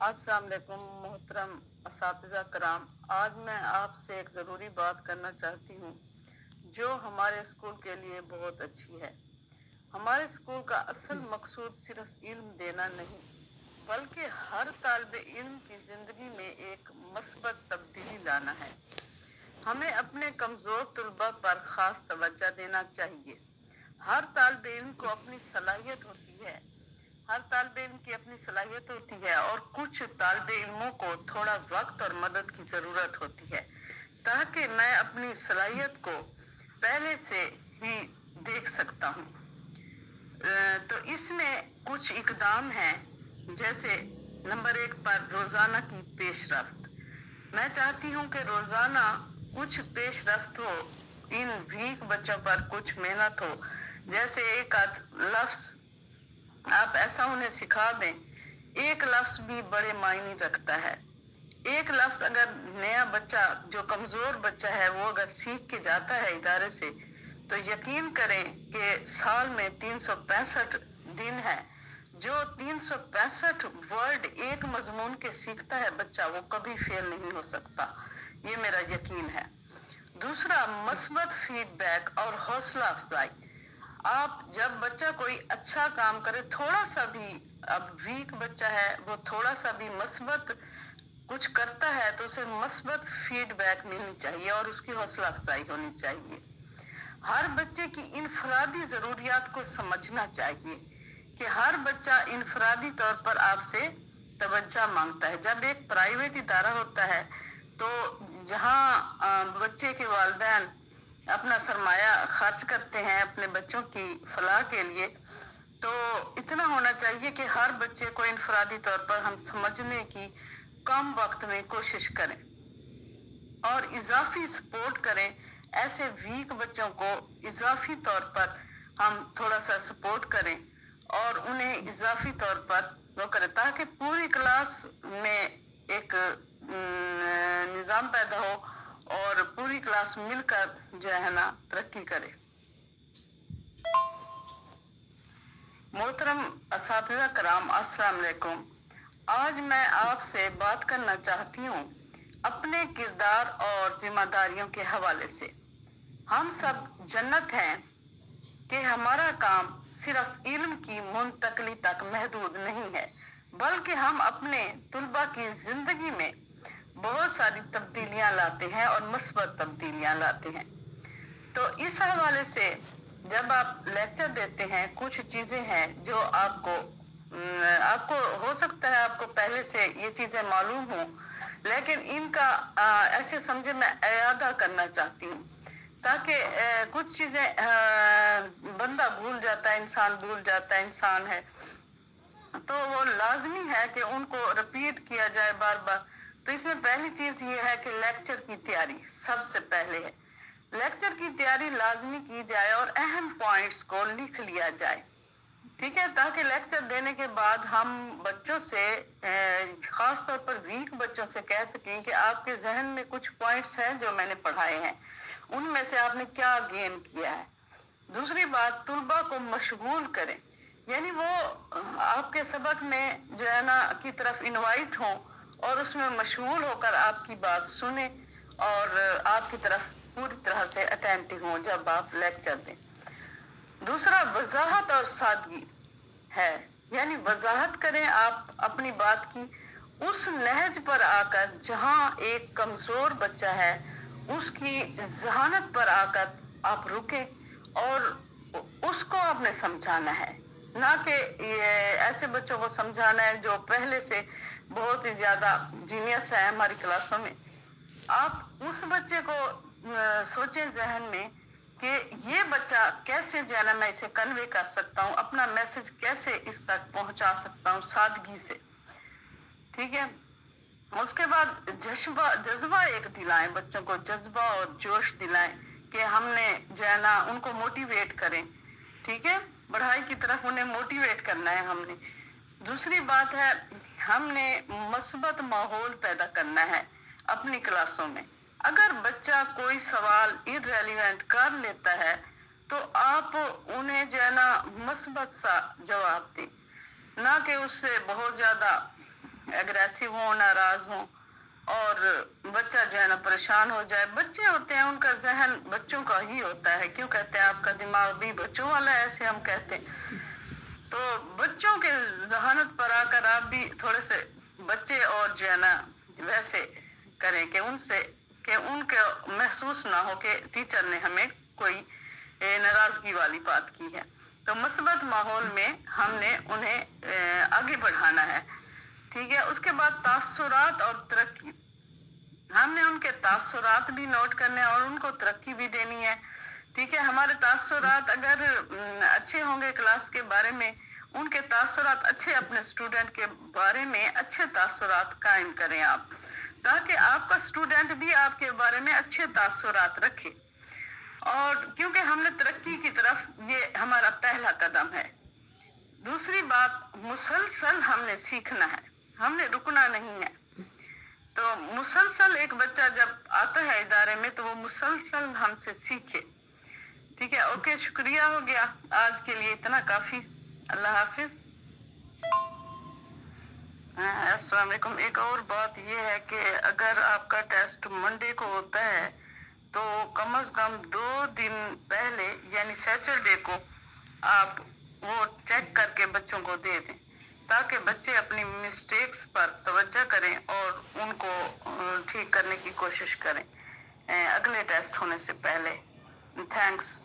अस्सलाम वालेकुम मोहतरम असातिज़ा कराम। आज मैं आपसे एक ज़रूरी बात करना चाहती हूँ जो हमारे स्कूल के लिए बहुत अच्छी है। हमारे स्कूल का असल मकसूद सिर्फ इल्म देना नहीं बल्कि हर तालिब इल्म की ज़िंदगी में एक मस्बत तब्दीली लाना है। हमें अपने कमज़ोर तलबा पर ख़ास तवज्जो देना चाहिए। हर तालिब इल्म को अपनी सलाहियत होती है हर तालिब इल्म की अपनी सलाहियत होती है और कुछ तालिब इल्मों को थोड़ा वक्त और मदद की ज़रूरत होती है ताकि मैं अपनी सलाहियत को पहले से ही देख सकता हूँ। तो इसमें कुछ इकदाम हैं, जैसे नंबर 1 पर रोज़ाना की पेशरफ्त। मैं चाहती हूँ कि रोज़ाना कुछ पेशरफ्त हो, इन वीक बच्चों पर कुछ मेहनत हो, जैसे एक आध लफ्ज़ आप ऐसा उन्हें सिखा दें। एक लफ्ज़ भी बड़े मायने रखता है। एक लफ्ज़ अगर नया बच्चा जो कमज़ोर बच्चा है वो अगर सीख के जाता है इदारे से, तो यकीन करें कि साल में 365 दिन है। जो 365 वर्ड एक मजमून के सीखता है बच्चा, वो कभी फेल नहीं हो सकता, ये मेरा यकीन है। दूसरा, मस्बत फीडबैक और हौसला अफजाई। आप जब बच्चा कोई अच्छा काम करे, थोड़ा सा भी, अब वीक बच्चा है वो थोड़ा सा भी मस्बत कुछ करता है तो उसे मस्बत फीडबैक मिलनी चाहिए और उसकी हौसला अफजाई होनी चाहिए। हर बच्चे की इनफरादी जरूरियात को समझना चाहिए कि हर बच्चा इनफरादी तौर पर आपसे तवज्जो मांगता है। जब एक प्राइवेट इदारा होता है तो जहाँ बच्चे के वालिदैन अपना सरमाया खर्च करते हैं अपने बच्चों की फलाह के लिए, तो इतना होना चाहिए कि हर बच्चे को इनफरादी तौर पर हम समझने की कम वक्त में कोशिश करें और इजाफी सपोर्ट करें। ऐसे वीक बच्चों को इजाफी तौर पर हम थोड़ा सा सपोर्ट करें और उन्हें इजाफी तौर पर वो करें ताकि पूरी क्लास में एक निज़ाम पैदा हो और पूरी क्लास मिलकर जो है ना तरक्की करे। मोहतरम असातिज़ा कराम, अस्सलाम वालेकुम। आज मैं आपसे बात करना चाहती हूँ अपने किरदार और जिम्मेदारियों के हवाले से। हम सब जन्नत हैं कि हमारा काम सिर्फ इल्म की मुंतकली तक महदूद नहीं है, बल्कि हम अपने तुलबा की जिंदगी में बहुत सारी तब्दीलियां लाते हैं और मस्बत तब्दीलियां लाते हैं। तो इस हवाले से जब आप लेक्चर देते हैं, कुछ चीजें हैं जो आपको हो सकता है आपको पहले से ये चीजें मालूम हो, लेकिन इनका ऐसे समझे मैं इयादा करना चाहती हूँ ताकि कुछ चीजें बंदा भूल जाता है, इंसान भूल जाता है, इंसान है, तो वो लाजमी है कि उनको रिपीट किया जाए बार बार। तो इसमें पहली चीज ये है कि लेक्चर की तैयारी सबसे पहले है। लेक्चर की तैयारी लाजमी की जाए और अहम पॉइंट्स को लिख लिया जाए, ठीक है, ताकि लेक्चर देने के बाद हम बच्चों से, खास तौर पर वीक बच्चों से कह सकें कि आपके जहन में कुछ पॉइंट्स हैं जो मैंने पढ़ाए हैं, उनमें से आपने क्या गेन किया है। दूसरी बात, तुलबा को मशगूल करें, यानी वो आपके सबक में जो है ना की तरफ इनवाइट हो और उसमें मशगूल होकर आपकी बात सुने और आपकी तरफ पूरी तरह से अटेंटिव हो जब आप लेक्चर दें। दूसरा, वजाहत और सादगी है, यानी वजाहत करें आप अपनी बात की उस लहज पर आकर जहां एक कमजोर बच्चा है उसकी जहानत पर आकर आप रुके और उसको आपने समझाना है, ना कि ये ऐसे बच्चों को समझाना है जो पहले से बहुत ही ज्यादा जीनियस है हमारी क्लासों में। आप उस बच्चे को सोचें जहन में कि ये बच्चा कैसे जो है ना मैं इसे कन्वे कर सकता हूँ, अपना मैसेज कैसे इस तक पहुंचा सकता हूँ सादगी से, ठीक है। उसके बाद जज्बा एक दिलाएं, बच्चों को जज्बा और जोश दिलाएं कि हमने जो है ना उनको मोटिवेट करें, ठीक है, पढ़ाई की तरफ उन्हें मोटिवेट करना है हमने। दूसरी बात है, हमने मस्बत माहौल पैदा करना है अपनी क्लासों में। अगर बच्चा कोई सवाल इररेलेवेंट कर लेता है तो आप उन्हें जो है ना मस्बत सा जवाब दें, ना कि उससे बहुत ज्यादा एग्रेसिव हो, नाराज हो और बच्चा जो है ना परेशान हो जाए। बच्चे होते हैं, उनका जहन बच्चों का ही होता है। क्यों कहते हैं आपका दिमाग भी बच्चों वाला है, ऐसे हम कहते हैं। तो बच्चों के जहानत पर आकर आप भी थोड़े से बच्चे और जो है ना वैसे करें कि उनके महसूस ना हो कि टीचर ने हमें कोई नाराजगी वाली बात की है। तो मुस्बत माहौल में हमने उन्हें आगे बढ़ाना है, ठीक है। उसके बाद तासुरात और तरक्की, हमने उनके तासुरात भी नोट करने हैं और उनको तरक्की भी देनी है, ठीक है। हमारे तासुरात अगर अच्छे होंगे क्लास के बारे में, उनके तासुरात अच्छे, अपने स्टूडेंट के बारे में अच्छे तासुरात कायम करें आप, ताकि आपका स्टूडेंट भी आपके बारे में अच्छे तासुरात रखे। और क्योंकि हमने तरक्की की तरफ, ये हमारा पहला कदम है। दूसरी बात, मुसलसल हमने सीखना है, हमने रुकना नहीं है। तो मुसलसल एक बच्चा जब आता है इदारे में तो वो मुसलसल हमसे सीखे, ठीक है। ओके, शुक्रिया, हो गया आज के लिए इतना काफी। अल्लाह हाफिज। अस्सलाम वालेकुम। एक और बात ये है कि अगर आपका टेस्ट मंडे को होता है तो कम से कम 2 दिन पहले यानी सैटरडे को आप वो चेक करके बच्चों को दे दें, ताकि बच्चे अपनी मिस्टेक्स पर तवज्जो करें और उनको ठीक करने की कोशिश करें अगले टेस्ट होने से पहले। थैंक्स।